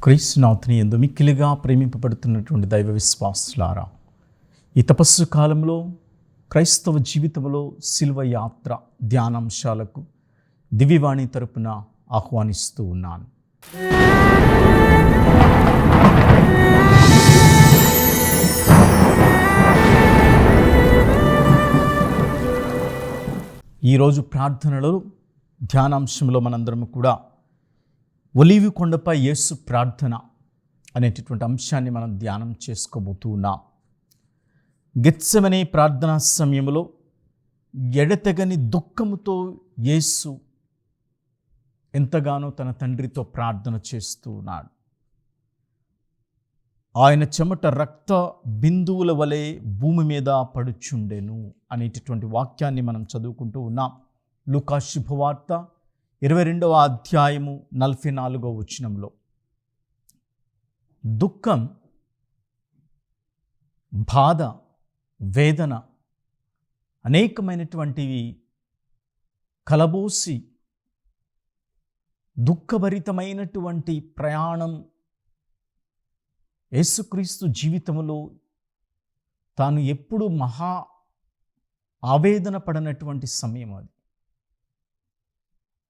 క్రీస్తునాథుని యందు మిక్కిలిగా ప్రేమింపబడుతున్నటువంటి దైవ విశ్వాసులారా, ఈ తపస్సు కాలంలో క్రైస్తవ జీవితంలో శిలువ యాత్ర ధ్యానాంశాలకు దివ్యవాణి తరపున ఆహ్వానిస్తూ ఉన్నాను. ఈరోజు ప్రార్థనలో ధ్యానాంశంలో మనందరం కూడా ఒలీవ కొండపై యేసు ప్రార్థన అనేటటువంటి అంశాన్ని మనం ధ్యానం చేసుకోబోతూ ఉన్నాం. గెత్సెమనే ప్రార్థనా సమయంలో ఎడతెగని దుఃఖముతో యేసు ఎంతగానో తన తండ్రితో ప్రార్థన చేస్తూ ఉన్నాడు. ఆయన చెమట రక్త బిందువుల వలె భూమి మీద పడుచుండెను అనేటటువంటి వాక్యాన్ని మనం చదువుకుంటూ ఉన్నాం. లూకా శుభవార్త 22వ అధ్యాయము 44వ వచనంలో దుఃఖం, బాధ, వేదన అనేకమైనటువంటివి కలబోసి దుఃఖభరితమైనటువంటి ప్రయాణం యేసుక్రీస్తు జీవితంలో తాను ఎప్పుడు మహా ఆవేదన పడనటువంటి సమయం అది.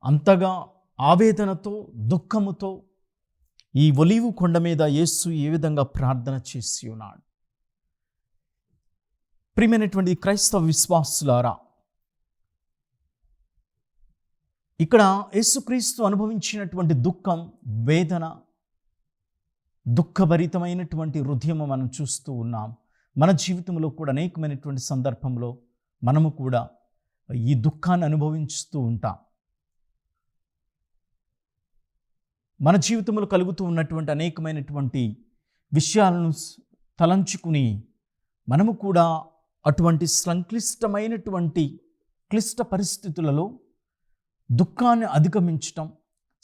అంతగా ఆవేదనతో దుఃఖముతో ఈ ఒలీవ కొండ మీద యేసు ఏ విధంగా ప్రార్థన చేసి ఉన్నాడు. ప్రియమైనటువంటి క్రైస్తవ విశ్వాసులారా, ఇక్కడ యేసుక్రీస్తు అనుభవించినటువంటి దుఃఖం, వేదన, దుఃఖభరితమైనటువంటి హృదయం మనం చూస్తూ ఉన్నాం. మన జీవితంలో కూడా అనేకమైనటువంటి సందర్భంలో మనము కూడా ఈ దుఃఖాన్ని అనుభవిస్తూ ఉంటాం. మన జీవితంలో కలుగుతూ ఉన్నటువంటి అనేకమైనటువంటి విషయాలను తలంచుకుని మనము కూడా అటువంటి సంక్లిష్టమైనటువంటి క్లిష్ట పరిస్థితులలో దుఃఖాన్ని అధిగమించటం,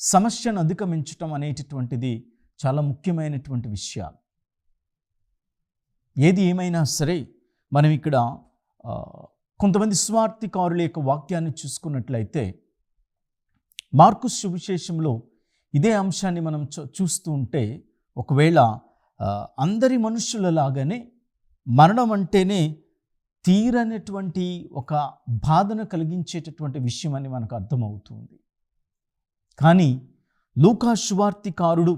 సమస్యను అధిగమించటం అనేటటువంటిది చాలా ముఖ్యమైనటువంటి విషయాలు. ఏది ఏమైనా సరే మనం ఇక్కడ కొంతమంది స్వార్థికారుల యొక్క వాక్యాన్ని చూసుకున్నట్లయితే మార్కు సువిశేషంలో ఇదే అంశాన్ని మనం చూస్తూ ఉంటే, ఒకవేళ అందరి మనుషులలాగానే మరణం అంటేనే తీరనటువంటి ఒక బాధను కలిగించేటటువంటి విషయం అని మనకు అర్థమవుతుంది. కానీ లూకా సువార్తికారుడు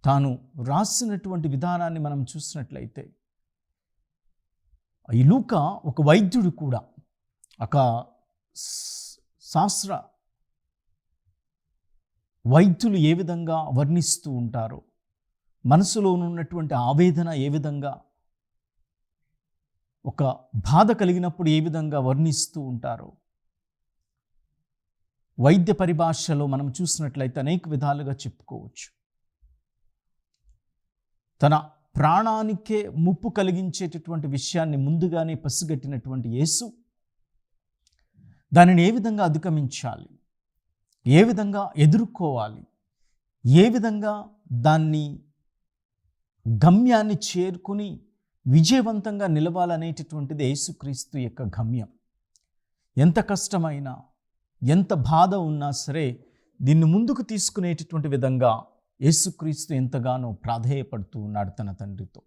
తాను రాసినటువంటి విధానాన్ని మనం చూసినట్లయితే, ఈ లూకా ఒక వైద్యుడు కూడా, ఒక శాస్త్ర వైద్యులు ఏ విధంగా వర్ణిస్తూ ఉంటారో, మనసులో ఉన్నటువంటి ఆవేదన ఏ విధంగా, ఒక బాధ కలిగినప్పుడు ఏ విధంగా వర్ణిస్తూ ఉంటారో, వైద్య పరిభాషలో మనం చూసినట్లయితే అనేక విధాలుగా చెప్పుకోవచ్చు. తన ప్రాణానికే ముప్పు కలిగించేటటువంటి విషయాన్ని ముందుగానే పసిగట్టినటువంటి యేసు దానిని ఏ విధంగా అధిగమించాలి, ఏ విధంగా ఎదుర్కోవాలి, ఏ విధంగా దాన్ని గమ్యాన్ని చేరుకుని విజయవంతంగా నిలవాలనేటటువంటిది యేసుక్రీస్తు యొక్క గమ్యం. ఎంత కష్టమైనా, ఎంత బాధ ఉన్నా సరే దీన్ని ముందుకు తీసుకునేటటువంటి విధంగా యేసుక్రీస్తు ఎంతగానో ప్రాధేయపడుతూ ఉన్నాడు తన తండ్రితో.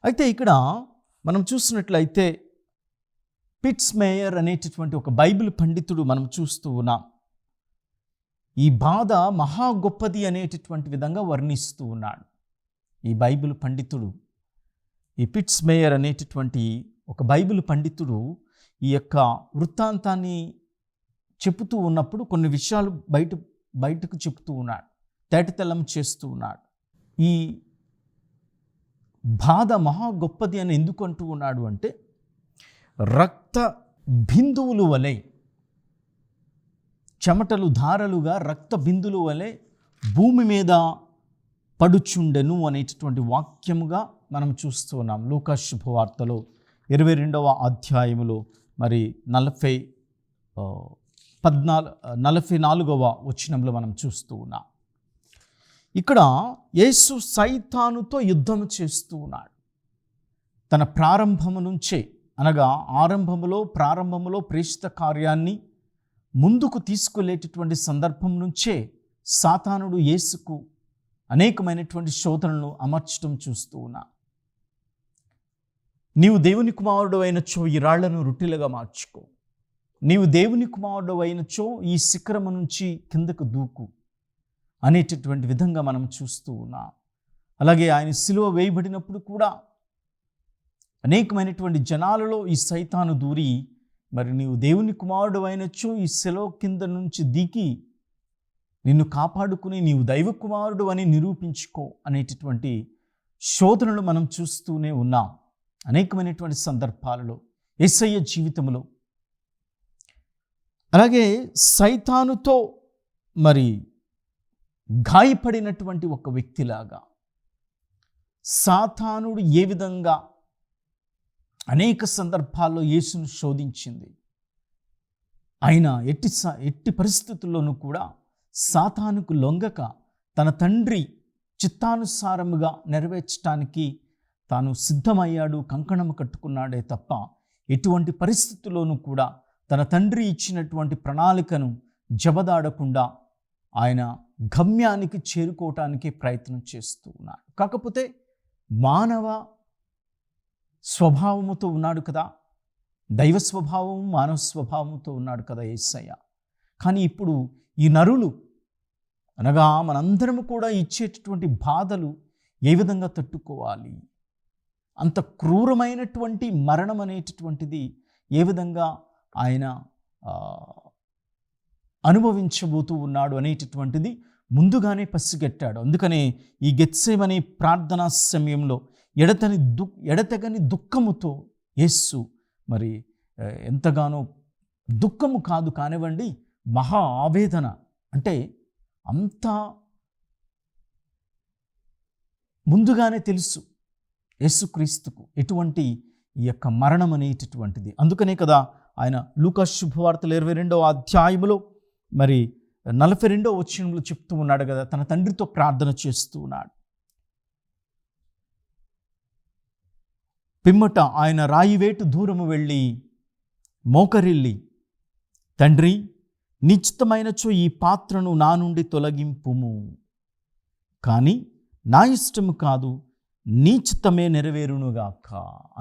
అయితే ఇక్కడ మనం చూసినట్లయితే పిట్స్ మేయర్ అనేటటువంటి ఒక బైబిల్ పండితుడు మనం చూస్తూ ఉన్నాం. ఈ బాధ మహా గొప్పది అనేటటువంటి విధంగా వర్ణిస్తూ ఉన్నాడు ఈ బైబిల్ పండితుడు. ఈ పిట్స్ మేయర్ అనేటటువంటి ఒక బైబిల్ పండితుడు ఈ యొక్క వృత్తాంతాన్ని చెబుతూ ఉన్నప్పుడు కొన్ని విషయాలు బయటకు చెబుతూ ఉన్నాడు, తేటతెల్లం చేస్తూ ఉన్నాడు. ఈ బాధ మహా గొప్పది అని ఎందుకు అంటూ ఉన్నాడు అంటే, రక్త బిందువులు వలె, చెమటలు ధారలుగా రక్త బిందువుల వలె భూమి మీద పడుచుండెను అనేటటువంటి వాక్యముగా మనం చూస్తూ ఉన్నాం. లూకా శుభవార్తలో 22వ అధ్యాయములో మరి 44వ వచనంలో మనం చూస్తూ ఉన్నాం. ఇక్కడ యేసు సైతానుతో యుద్ధం చేస్తూ ఉన్నాడు. తన ప్రారంభము నుంచే, అనగా ప్రారంభములో ప్రేషిత కార్యాన్ని ముందుకు తీసుకెళ్ళేటటువంటి సందర్భం నుంచే సాతానుడు యేసుకు అనేకమైనటువంటి శోధనలను అమర్చడం చూస్తూ ఉన్నా. నీవు దేవుని కుమారుడు అయినచో ఈ రాళ్లను రొట్టెలుగా మార్చుకో, నీవు దేవుని కుమారుడు అయినచో ఈ శిఖరము నుంచి కిందకు దూకు అనేటటువంటి విధంగా మనం చూస్తూ ఉన్నాం. అలాగే ఆయన సిలువ వేయబడినప్పుడు కూడా అనేకమైనటువంటి జనాలలో ఈ సైతాను దూరి, మరి నీవు దేవుని కుమారుడు అయినచో ఈ సిలువ కింద నుంచి దిగి నిన్ను కాపాడుకుని నీవు దైవ కుమారుడు అని నిరూపించుకో అనేటటువంటి శోధనలు మనం చూస్తూనే ఉన్నాం. అనేకమైనటువంటి సందర్భాలలో యేసయ్య జీవితంలో. అలాగే సైతానుతో మరి గాయపడినటువంటి ఒక వ్యక్తిలాగా సాతానుడు ఏ విధంగా అనేక సందర్భాల్లో యేసును శోధించింది, ఆయన ఎట్టి పరిస్థితుల్లోనూ కూడా సాతానుకు లొంగక తన తండ్రి చిత్తానుసారముగా నెరవేర్చడానికి తాను సిద్ధమయ్యాడు, కంకణము కట్టుకున్నాడే తప్ప ఎటువంటి పరిస్థితుల్లోనూ కూడా తన తండ్రి ఇచ్చినటువంటి ప్రణాళికను జబదాడకుండా ఆయన గమ్యానికి చేరుకోవటానికి ప్రయత్నం చేస్తూ ఉన్నాడు. కాకపోతే మానవ స్వభావముతో ఉన్నాడు కదా, దైవ స్వభావము మానవ స్వభావంతో ఉన్నాడు కదా యేసయ్య. కానీ ఇప్పుడు ఈ నరులు అనగా మనందరము కూడా ఇచ్చేటటువంటి బాధలు ఏ విధంగా తట్టుకోవాలి, అంత క్రూరమైనటువంటి మరణం అనేటటువంటిది ఏ విధంగా ఆయన అనుభవించబోతూ ఉన్నాడు అనేటటువంటిది ముందుగానే పసిగట్టాడు. అందుకనే ఈ గెత్సేమనే ప్రార్థనా సమయంలో ఎడతెగని దుఃఖముతో యేసు మరి ఎంతగానో దుఃఖము కాదు కానివ్వండి, మహా ఆవేదన, అంటే అంతా ముందుగానే తెలుసు యేసుక్రీస్తుకు ఎటువంటి ఈ యొక్క మరణం అనేటటువంటిది. అందుకనే కదా ఆయన లూకా శుభవార్తలు 22వ అధ్యాయములో మరి 42వ వచనంలో చెప్తూ ఉన్నాడు కదా, తన తండ్రితో ప్రార్థన చేస్తూ ఉన్నాడు. పిమ్మట ఆయన రాయివేటు దూరము వెళ్ళి మోకరిల్లి, తండ్రి నీ చిత్తమైనచో ఈ పాత్రను నా నుండి తొలగింపుము, కానీ నా ఇష్టము కాదు నీ చిత్తమే నెరవేరునుగాక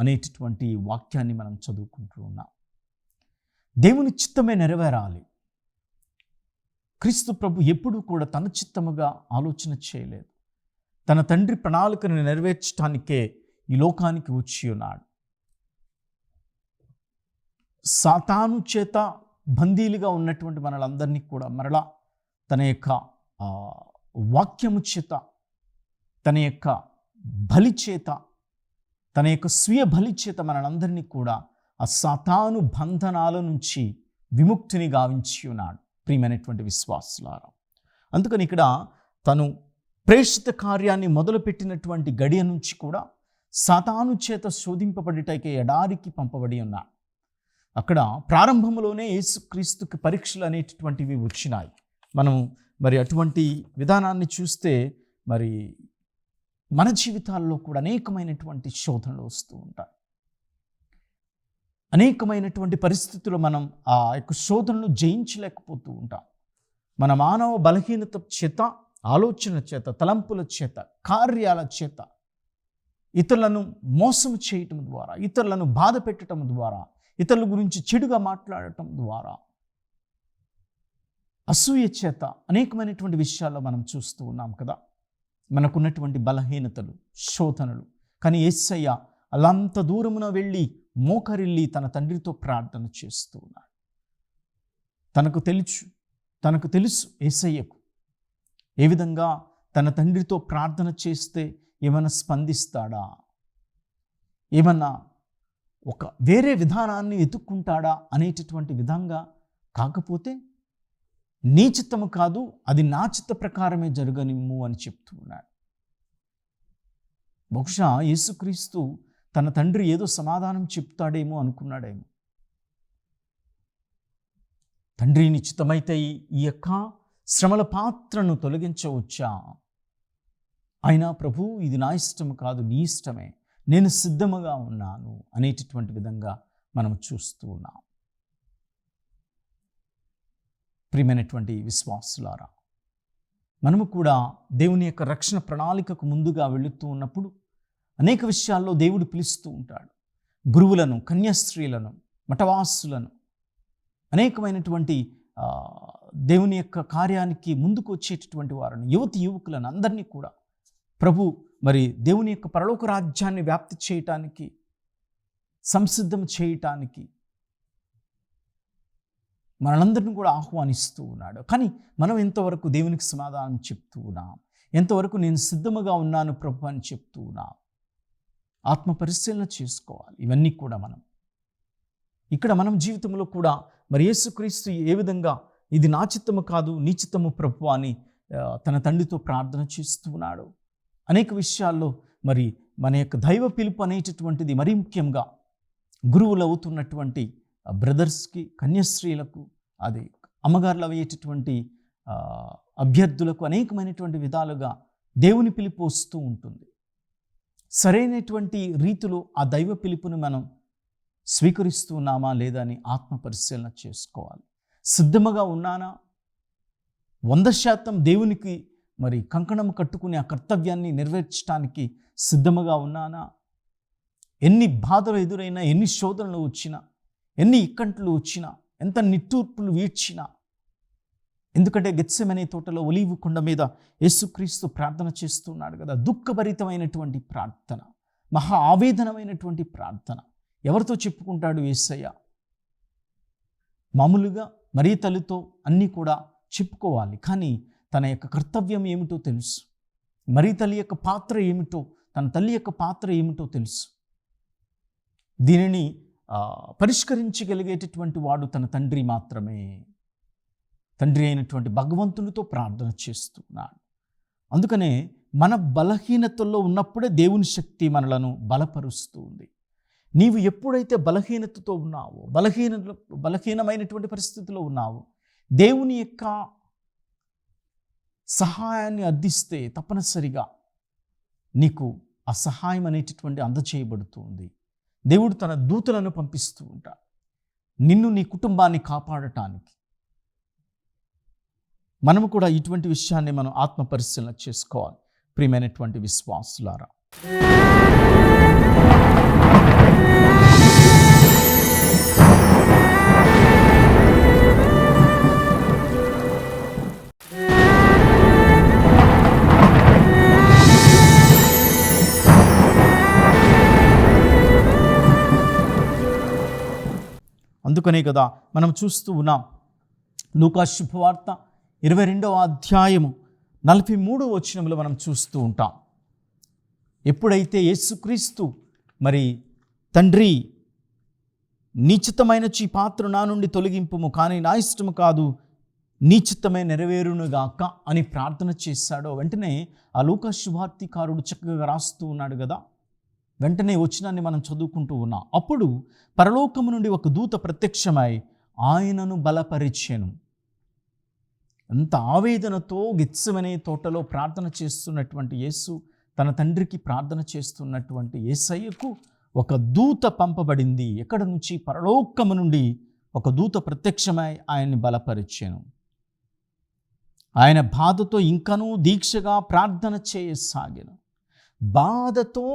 అనేటటువంటి వాక్యాన్ని మనం చదువుకుంటూ ఉన్నాం. దేవుని చిత్తమే నెరవేరాలి. క్రీస్తు ప్రభు ఎప్పుడూ కూడా తన చిత్తముగా ఆలోచన చేయలేదు. తన తండ్రి ప్రణాళికను నెరవేర్చడానికే ఈ లోకానికి వచ్చి ఉన్నాడు. సాతాను చేత బందీలుగా ఉన్నటువంటి మనలందరినీ కూడా మరలా తన యొక్క వాక్యము చేత, తన యొక్క బలి చేత, తన యొక్క స్వీయ బలి చేత మనందరినీ కూడా ఆ సాతాను బంధనాల నుంచి విముక్తిని గావించి ఉన్నాడు ప్రియమైనటువంటి విశ్వాసులారా. అందుకని ఇక్కడ తను ప్రేషిత కార్యాన్ని మొదలుపెట్టినటువంటి గడియ నుంచి కూడా సాతాను చేత శోధింపబడిటకే ఎడారికి పంపబడి ఉన్నాడు. అక్కడ ప్రారంభంలోనే యేసుక్రీస్తుకి పరీక్షలు అనేటటువంటివి వచ్చినాయి. మనం మరి అటువంటి విధానాన్ని చూస్తే మరి మన జీవితాల్లో కూడా అనేకమైనటువంటి శోధనలు వస్తూ ఉంటాయి. అనేకమైనటువంటి పరిస్థితులు మనం ఆ యొక్క శోధనను జయించలేకపోతూ ఉంటాం. మన మానవ బలహీనత చేత, ఆలోచన చేత, తలంపుల చేత, కార్యాల చేత, ఇతరులను మోసం చేయటం ద్వారా, ఇతరులను బాధ పెట్టడం ద్వారా, ఇతరుల గురించి చెడుగా మాట్లాడటం ద్వారా, అసూయ చేత అనేకమైనటువంటి విషయాల్లో మనం చూస్తూ ఉన్నాం కదా మనకున్నటువంటి బలహీనతలు, శోధనలు. కానీ యేసయ్య అలంత దూరమున వెళ్ళి మోకరిల్లి తన తండ్రితో ప్రార్థన చేస్తూ ఉన్నాడు. తనకు తెలుసు యేసయ్యకు ఏ విధంగా తన తండ్రితో ప్రార్థన చేస్తే ఏమైనా స్పందిస్తాడా, ఏమన్నా ఒక వేరే విధానాన్ని ఎత్తుక్కుంటాడా అనేటటువంటి విధంగా. కాకపోతే నీ చిత్తము కాదు, అది నా చిత్త ప్రకారమే జరగనిమ్ము అని చెప్తూ ఉన్నాడు. బహుశా యేసుక్రీస్తు తన తండ్రి ఏదో సమాధానం చెప్తాడేమో అనుకున్నాడేమో. తండ్రి నీ చిత్తమైతే ఈ యొక్క శ్రమల పాత్రను తొలగించవచ్చా? అయినా ప్రభు ఇది నా ఇష్టము కాదు, నీ ఇష్టమే, నేను సిద్ధముగా ఉన్నాను అనేటటువంటి విధంగా మనం చూస్తూ ఉన్నాం. ప్రియమైనటువంటి విశ్వాసులారా, మనము కూడా దేవుని యొక్క రక్షణ ప్రణాళికకు ముందుగా వెళుతూ ఉన్నప్పుడు అనేక విషయాల్లో దేవుడు పిలుస్తూ ఉంటాడు. గురువులను, కన్యాస్త్రీలను, మఠవాసులను, అనేకమైనటువంటి దేవుని యొక్క కార్యానికి ముందుకు వచ్చేటటువంటి వారిని, యువకులను అందరినీ కూడా ప్రభు మరి దేవుని యొక్క పరలోక రాజ్యాన్ని వ్యాప్తి చేయటానికి, సంసిద్ధం చేయటానికి మనందరిని కూడా ఆహ్వానిస్తూ ఉన్నాడు. కానీ మనం ఎంతవరకు దేవునికి సమాధానం చెప్తూ ఉన్నాం? ఎంతవరకు నేను సిద్ధముగా ఉన్నాను ప్రభు అని చెప్తూ ఉన్నాం? ఆత్మ పరిశీలన చేసుకోవాలి. ఇవన్నీ కూడా ఇక్కడ మనం జీవితంలో కూడా మరి యేసుక్రీస్తు ఏ విధంగా ఇది నా చిత్తము కాదు నీ చిత్తము ప్రభు అని తన తండ్రితో ప్రార్థన చేస్తూ ఉన్నాడు. అనేక విషయాల్లో మరి మన యొక్క దైవ పిలుపు అనేటటువంటిది మరీ ముఖ్యంగా గురువులు అవుతున్నటువంటి బ్రదర్స్కి, కన్యాస్త్రీలకు, అది అమ్మగారులు అయ్యేటటువంటి అభ్యర్థులకు అనేకమైనటువంటి విధాలుగా దేవుని పిలుపు వస్తూ ఉంటుంది. సరైనటువంటి రీతిలో ఆ దైవ పిలుపుని మనం స్వీకరిస్తున్నామా లేదా అని ఆత్మ పరిశీలన చేసుకోవాలి. సిద్ధముగా ఉన్నానా? 100% దేవునికి మరి కంకణం కట్టుకుని ఆ కర్తవ్యాన్ని నెరవేర్చడానికి సిద్ధముగా ఉన్నానా? ఎన్ని బాధలు ఎదురైనా, ఎన్ని శోధనలు వచ్చినా, ఎన్ని ఇక్కంట్లు వచ్చినా, ఎంత నిట్టూర్పులు వీడ్చినా, ఎందుకంటే గెత్సెమనే తోటలో ఒలీవ కొండ మీద యేసుక్రీస్తు ప్రార్థన చేస్తున్నాడు కదా, దుఃఖభరితమైనటువంటి ప్రార్థన, మహా ఆవేదనమైనటువంటి ప్రార్థన. ఎవరితో చెప్పుకుంటాడు యేసయ్య? మామూలుగా మరీ తల్లితో అన్నీ కూడా చెప్పుకోవాలి, కానీ తన యొక్క కర్తవ్యం ఏమిటో తెలుసు. మరీ తల్లి యొక్క పాత్ర ఏమిటో, తన తల్లి యొక్క పాత్ర ఏమిటో తెలుసు. దీనిని పరిష్కరించగలిగేటటువంటి వాడు తన తండ్రి మాత్రమే. తండ్రి అయినటువంటి భగవంతునితో ప్రార్థన చేస్తున్నాడు. అందుకనే మన బలహీనతల్లో ఉన్నప్పుడే దేవుని శక్తి మనలను బలపరుస్తుంది. నీవు ఎప్పుడైతే బలహీనతతో ఉన్నావో, బలహీనమైనటువంటి పరిస్థితిలో ఉన్నావో, దేవుని యొక్క సహాయాన్ని అర్థిస్తే తప్పనిసరిగా నీకు ఆ సహాయం అనేటటువంటి అందచేయబడుతుంది. దేవుడు తన దూతలను పంపిస్తూ ఉంటాడు నిన్ను, నీ కుటుంబాన్ని కాపాడటానికి. మనము కూడా ఇటువంటి విషయాన్ని మనం ఆత్మ పరిశీలన చేసుకోవాలి. ప్రియమైనటువంటి విశ్వాసులారా, అందుకనే కదా మనం చూస్తూ ఉన్నాం. లూకా శుభవార్త 22వ అధ్యాయము 43వ వచనంలో మనం చూస్తూ ఉంటాం. ఎప్పుడైతే యేసుక్రీస్తు మరి తండ్రి నీ చిత్తమైన ఈ పాత్ర నా నుండి తొలగింపుము, కానీ నా ఇష్టము కాదు నీ చిత్తమే నెరవేరునుగాక అని ప్రార్థన చేశాడో, వెంటనే ఆ లూకా శుభార్తికారుడు చక్కగా రాస్తూ ఉన్నాడు కదా. వెంటనే వచనాన్ని మనం చదువుకుంటూ ఉన్నాం. అప్పుడు పరలోకము నుండి ఒక దూత ప్రత్యక్షమై ఆయనను బలపరిచెను. అంత ఆవేదనతో గెత్సెమనే తోటలో ప్రార్థన చేస్తున్నటువంటి యేసు, తన తండ్రికి ప్రార్థన చేస్తున్నటువంటి యేసయ్యకు ఒక దూత పంపబడింది. ఎక్కడ నుంచి? పరలోకము నుండి ఒక దూత ప్రత్యక్షమై ఆయన్ని బలపరిచెను. ఆయన బాధతో ఇంకనూ దీక్షగా ప్రార్థన చేయసాగాను. బాధతో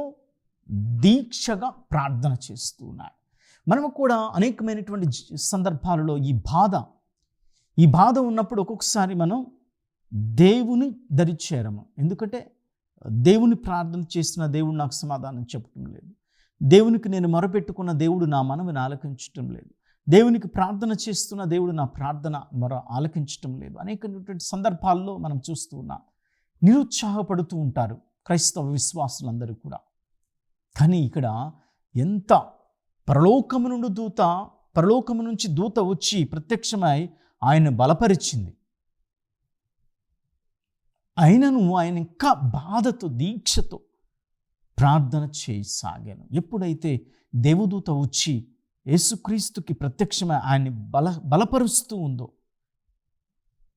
దీక్షగా ప్రార్థన చేస్తున్నాడు. మనము కూడా అనేకమైనటువంటి సందర్భాలలో ఈ బాధ ఉన్నప్పుడు ఒక్కొక్కసారి మనం దేవుని దరిచేరము. ఎందుకంటే దేవుని ప్రార్థన చేసిన దేవుడు నాకు సమాధానం చెప్పటం లేదు, దేవునికి నేను మొరపెట్టుకున్న దేవుడు నా మనవిని ఆలకించటం లేదు, దేవునికి ప్రార్థన చేస్తున్న దేవుడు నా ప్రార్థన ఆలకించటం లేదు. అనేకమైనటువంటి సందర్భాల్లో మనం చూస్తూ ఉన్నాం. నిరుత్సాహపడుతూ ఉంటారు క్రైస్తవ విశ్వాసులందరూ కూడా. కానీ ఇక్కడ ఎంత పరలోకము నుంచి దూత వచ్చి ప్రత్యక్షమై ఆయన బలపరిచింది. ఆయనను ఆయన ఇంకా బాధతో దీక్షతో ప్రార్థన చేయసాగాను. ఎప్పుడైతే దేవదూత వచ్చి యేసుక్రీస్తుకి ప్రత్యక్షమై ఆయన్ని బలపరుస్తూ ఉందో,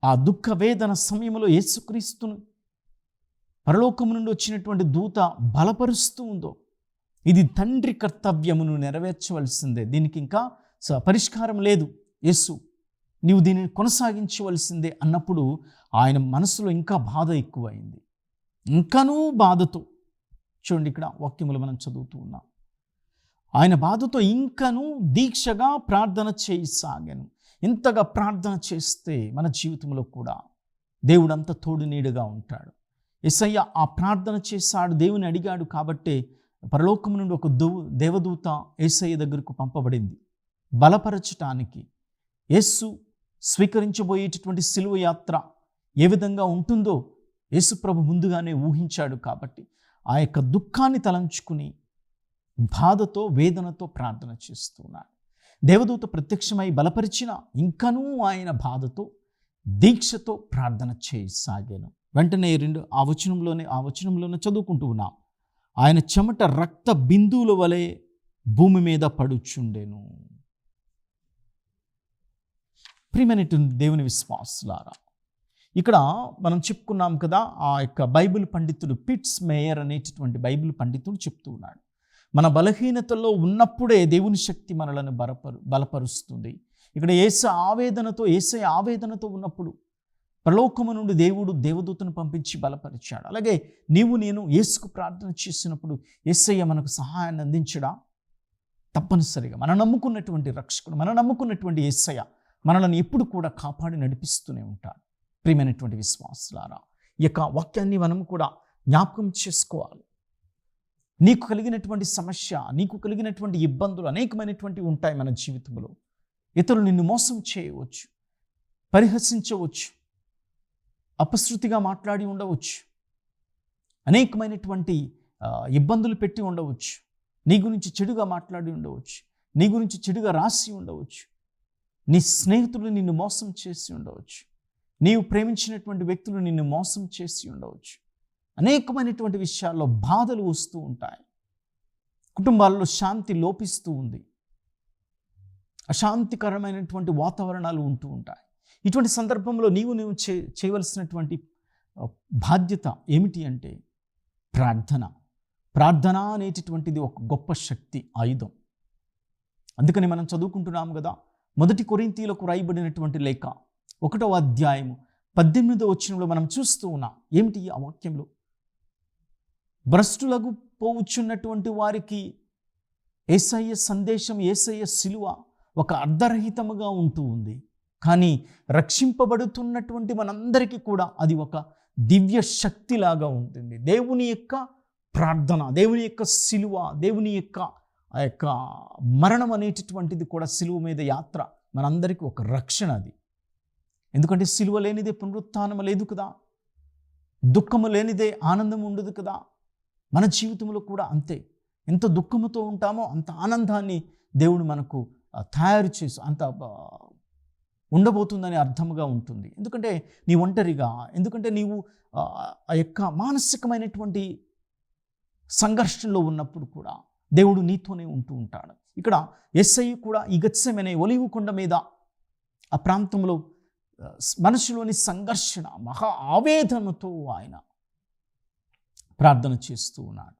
ఆ దుఃఖ వేదన సమయంలో యేసుక్రీస్తును పరలోకము నుండి వచ్చినటువంటి దూత బలపరుస్తూ ఉందో, ఇది తండ్రి కర్తవ్యమును నెరవేర్చవలసిందే. దీనికి ఇంకా పరిష్కారం లేదు. యేసు నీవు దీనిని కొనసాగించవలసిందే అన్నప్పుడు ఆయన మనసులో ఇంకా బాధ ఎక్కువైంది. ఇంకనూ బాధతో, చూడండి ఇక్కడ వాక్యములు మనం చదువుతూ ఉన్నాం, ఆయన బాధతో ఇంకనూ దీక్షగా ప్రార్థన చేయసాగాను. ఇంతగా ప్రార్థన చేస్తే మన జీవితంలో కూడా దేవుడు అంత తోడు నీడుగా ఉంటాడు. యేసయ్య ఆ ప్రార్థన చేశాడు, దేవుని అడిగాడు కాబట్టే పరలోకము నుండి ఒక దేవదూత యేసయ్య దగ్గరకు పంపబడింది. బలపరచటానికి, యేసు స్వీకరించబోయేటటువంటి సిలువ యాత్ర ఏ విధంగా ఉంటుందో యేసు ప్రభు ముందుగానే ఊహించాడు. కాబట్టి ఆ యొక్క దుఃఖాన్ని తలంచుకుని బాధతో, వేదనతో ప్రార్థన చేస్తున్నాడు. దేవదూత ప్రత్యక్షమై బలపరిచిన ఇంకనూ ఆయన బాధతో, దీక్షతో ప్రార్థన చేయసాగాను. వెంటనే ఆ వచనంలోనే చదువుకుంటూ ఉన్నాం, ఆయన చెమట రక్త బిందువుల వలె భూమి మీద పడుచుండెను. ప్రియమైనటువంటి దేవుని విశ్వాసులారా, ఇక్కడ మనం చెప్పుకున్నాం కదా, ఆ యొక్క బైబిల్ పండితుడు పిట్స్ మేయర్ అనేటటువంటి బైబిల్ పండితుడు చెప్తూ ఉన్నాడు, మన బలహీనతల్లో ఉన్నప్పుడే దేవుని శక్తి మనలను బలపరుస్తుంది. ఇక్కడ యేసయ్య ఆవేదనతో ఉన్నప్పుడు పరలోకము నుండి దేవుడు దేవదూతను పంపించి బలపరిచాడు. అలాగే నేను యేసుకు ప్రార్థన చేసినప్పుడు యేసయ్య మనకు సహాయాన్ని అందించడా? తప్పనిసరిగా మనం నమ్ముకున్నటువంటి రక్షకుడు, మనం నమ్ముకున్నటువంటి యేసయ్య మనల్ని ఎప్పుడు కూడా కాపాడి నడిపిస్తూనే ఉంటాడు. ప్రియమైనటువంటి విశ్వాసులారా, ఈ యొక్క వాక్యాన్ని మనం కూడా జ్ఞాపకం చేసుకోవాలి. నీకు కలిగినటువంటి సమస్య, నీకు కలిగినటువంటి ఇబ్బందులు అనేకమైనటువంటి ఉంటాయి మన జీవితంలో. ఇతరులు నిన్ను మోసం చేయవచ్చు, పరిహసించవచ్చు, అపశృతిగా మాట్లాడి ఉండవచ్చు, అనేకమైనటువంటి ఇబ్బందులు పెట్టి ఉండవచ్చు, నీ గురించి చెడుగా మాట్లాడి ఉండవచ్చు, నీ గురించి చెడుగా రాసి ఉండవచ్చు, నీ స్నేహితులు నిన్ను మోసం చేసి ఉండవచ్చు, నీవు ప్రేమించినటువంటి వ్యక్తులు నిన్ను మోసం చేసి ఉండవచ్చు. అనేకమైనటువంటి విషయాల్లో బాధలు వస్తూ ఉంటాయి. కుటుంబాల్లో శాంతి లోపిస్తూ ఉంది, అశాంతికరమైనటువంటి వాతావరణాలు ఉంటూ ఉంటాయి. ఇటువంటి సందర్భంలో నీవు చేయవలసినటువంటి బాధ్యత ఏమిటి అంటే ప్రార్థన అనేటటువంటిది ఒక గొప్ప శక్తి, ఆయుధం. అందుకని మనం చదువుకుంటున్నాము కదా, 1 కొరింథీయులకు రాయబడినటువంటి లేఖ 1వ అధ్యాయము 18వ వచనంలో మనం చూస్తూ ఉన్నాం. ఏమిటి ఆ వాక్యంలో? భ్రష్టులకు పోవచ్చున్నటువంటి వారికి యేసయ్య సందేశం, యేసయ్య సిలువ ఒక అర్ధరహితముగా ఉంటూ ఉంది. కానీ రక్షింపబడుతున్నటువంటి మనందరికీ కూడా అది ఒక దివ్య శక్తిలాగా ఉంటుంది. దేవుని యొక్క ప్రార్థన, దేవుని యొక్క సిలువ, దేవుని యొక్క ఆ యొక్క మరణం అనేటటువంటిది కూడా, సిలువ మీద యాత్ర మనందరికీ ఒక రక్షణ. అది ఎందుకంటే సిలువ లేనిదే పునరుత్థానం లేదు కదా, దుఃఖము లేనిదే ఆనందం ఉండదు కదా. మన జీవితంలో కూడా అంతే, ఎంత దుఃఖముతో ఉంటామో అంత ఆనందాన్ని దేవుడు మనకు తయారు చేసి అంత ఉండబోతుందని అర్థముగా ఉంటుంది. ఎందుకంటే నీ ఒంటరిగా, ఎందుకంటే నీవు ఆ యొక్క మానసికమైనటువంటి సంఘర్షణలో ఉన్నప్పుడు కూడా దేవుడు నీతోనే ఉంటూ ఉంటాడు. ఇక్కడ యేసయ్య కూడా ఈ గెత్సెమనే ఒలీవ కొండ మీద ఆ ప్రాంతంలో మనసులోని సంఘర్షణ, మహా ఆవేదనతో ఆయన ప్రార్థన చేస్తూ ఉన్నాడు.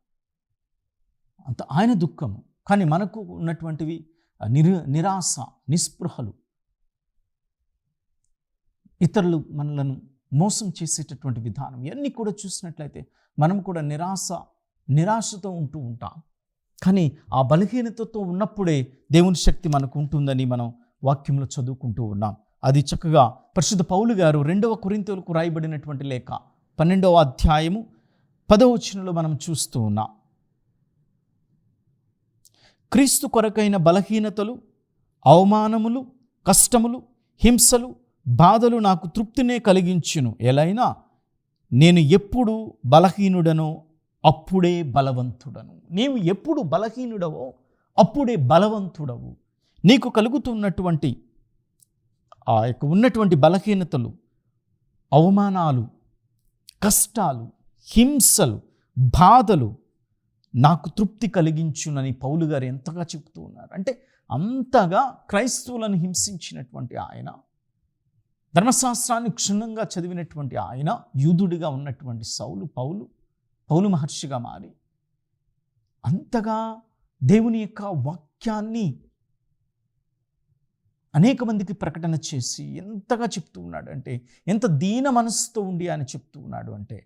అంత ఆయన దుఃఖము. కానీ మనకు ఉన్నటువంటివి నిరాశ, నిస్పృహలు, ఇతరులు మనలను మోసం చేసేటటువంటి విధానం, ఇవన్నీ కూడా చూసినట్లయితే మనం కూడా నిరాశతో ఉంటూ ఉంటాం. కానీ ఆ బలహీనతతో ఉన్నప్పుడే దేవుని శక్తి మనకు ఉంటుందని మనం వాక్యంలో చదువుకుంటూ ఉన్నాం. అది చక్కగా పరిశుద్ధ పౌలు గారు 2వ కొరింథీయులకు రాయబడినటువంటి లేఖ 12వ అధ్యాయము 10వ వచనంలో మనం చూస్తూ ఉన్నాం. క్రీస్తు కొరకైన బలహీనతలు, అవమానములు, కష్టములు, హింసలు, బాధలు నాకు తృప్తినే కలిగించును. ఎలైనా నేను ఎప్పుడు బలహీనుడనో అప్పుడే బలవంతుడను. నీవు ఎప్పుడు బలహీనుడవో అప్పుడే బలవంతుడవు. నీకు కలుగుతున్నటువంటి ఆ యొక్క ఉన్నటువంటి బలహీనతలు, అవమానాలు, కష్టాలు, హింసలు, బాధలు నాకు తృప్తి కలిగించునని పౌలు గారు ఎంతగా చెప్తూ ఉన్నారు. అంటే అంతగా క్రైస్తవులను హింసించినటువంటి ఆయన, ధర్మశాస్త్రాన్ని క్షుణ్ణంగా చదివినటువంటి ఆయన, యూదుడిగా ఉన్నటువంటి పౌలు మహర్షిగా మారి అంతగా దేవుని యొక్క వాక్యాన్ని అనేక మందికి ప్రకటన చేసి ఎంతగా చెప్తూ ఉన్నాడు అంటే, ఎంత దీన మనసుతో ఉండి ఆయన చెప్తూ ఉన్నాడు అంటే,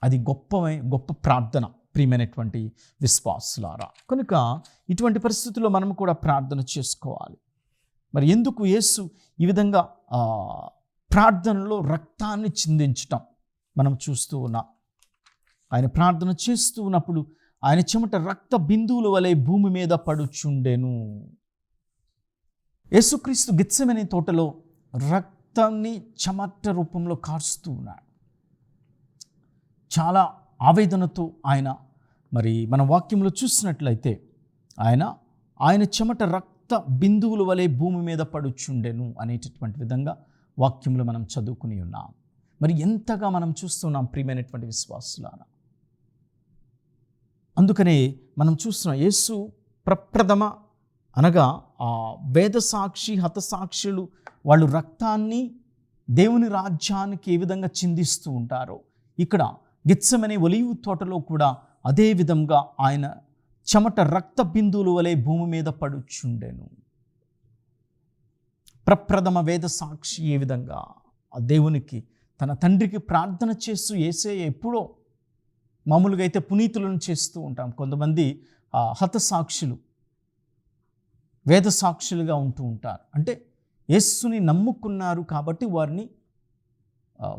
అది గొప్ప ప్రార్థన ప్రియమైనటువంటి విశ్వాసులారా. కనుక ఇటువంటి పరిస్థితుల్లో మనం కూడా ప్రార్థన చేసుకోవాలి. మరి ఎందుకు యేసు ఈ విధంగా ప్రార్థనలో రక్తాన్ని చిందించటం మనం చూస్తూ ఉన్నాం. ఆయన ప్రార్థన చేస్తూ ఉన్నప్పుడు ఆయన చెమట రక్త బిందువుల వలె భూమి మీద పడుచుండెను. యేసుక్రీస్తు గెత్సెమనే తోటలో రక్తాన్ని చెమట రూపంలో కారుస్తూ ఉన్నాడు. చాలా ఆవేదనతో ఆయన, మరి మన వాక్యంలో చూసినట్లయితే ఆయన చెమట రక్త బిందువుల వలె భూమి మీద పడుచుండెను అనేటటువంటి విధంగా వాక్యంలో మనం చదువుకుని ఉన్నాం. మరి ఎంతగా మనం చూస్తున్నాం ప్రియమైనటువంటి విశ్వాసులారా. అందుకనే మనం చూస్తున్నాం యేసు ప్రప్రథమ అనగా ఆ వేదసాక్షి హతసాక్షులు వాళ్ళు రక్తాన్ని దేవుని రాజ్యానికి ఏ విధంగా చిందిస్తూ ఉంటారో, ఇక్కడ గెత్సెమనే ఒలీవ తోటలో కూడా అదే విధంగా ఆయన చెమట రక్త బిందువుల వలె భూమి మీద పడుచుండెను. ప్రప్రథమ వేద సాక్షి ఏ విధంగా ఆ దేవునికి తన తండ్రికి ప్రార్థన చేస్తూ, యేసయ్య ఎప్పుడో మామూలుగా అయితే పునీతులను చేస్తూ ఉంటాం, కొంతమంది హతసాక్షులు వేద సాక్షులుగా ఉంటూ ఉంటారు. అంటే యేసుని నమ్ముకున్నారు కాబట్టి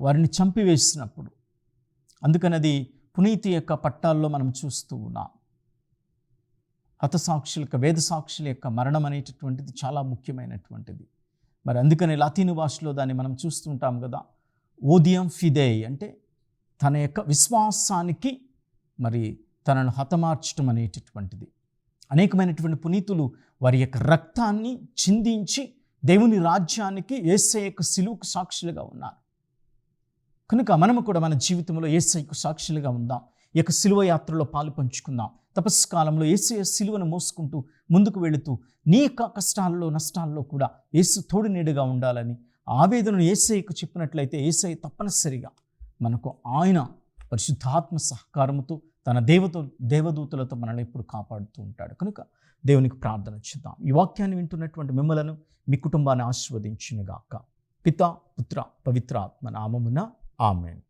వారిని చంపివేసినప్పుడు, అందుకని అది పునీతి యొక్క పట్టాల్లో మనం చూస్తూ ఉన్నాం. హతసాక్షుల యొక్క వేద సాక్షుల యొక్క మరణం అనేటటువంటిది చాలా ముఖ్యమైనటువంటిది. మరి అందుకని లాతీను భాషలో దాన్ని మనం చూస్తుంటాం కదా, ఓదియం ఫిదేయ్ అంటే తన యొక్క విశ్వాసానికి మరి తనను హతమార్చడం అనేటటువంటిది. అనేకమైనటువంటి పునీతులు వారి యొక్క రక్తాన్ని చిందించి దేవుని రాజ్యానికి యేసయ్య యొక్క సిలువకు సాక్షులుగా ఉన్నారు. కనుక మనము కూడా మన జీవితంలో యేసయ్యకు సాక్షులుగా ఉందాం. ఈ యొక్క సిలువ యాత్రలో పాలు పంచుకుందాం. తపస్కాలంలో యేసయ్య సిలువను మోసుకుంటూ ముందుకు వెళుతూ నీ యొక్క కష్టాల్లో నష్టాల్లో కూడా యేసు తోడు నీడుగా ఉండాలని ఆవేదనను యేసయ్యకు చెప్పినట్లయితే యేసయ్య తప్పనిసరిగా మనకు ఆయన పరిశుద్ధాత్మ సహకారముతో తన దేవదూతలతో మనల్ని ఎప్పుడు కాపాడుతూ ఉంటాడు. కనుక దేవునికి ప్రార్థన చేద్దాం. ఈ వాక్యాన్ని వింటున్నటువంటి మిమ్మలను, మీ కుటుంబాన్ని ఆశీర్వదించునుగాక. పితా పుత్ర పవిత్ర ఆత్మ నామమున ఆమేన్.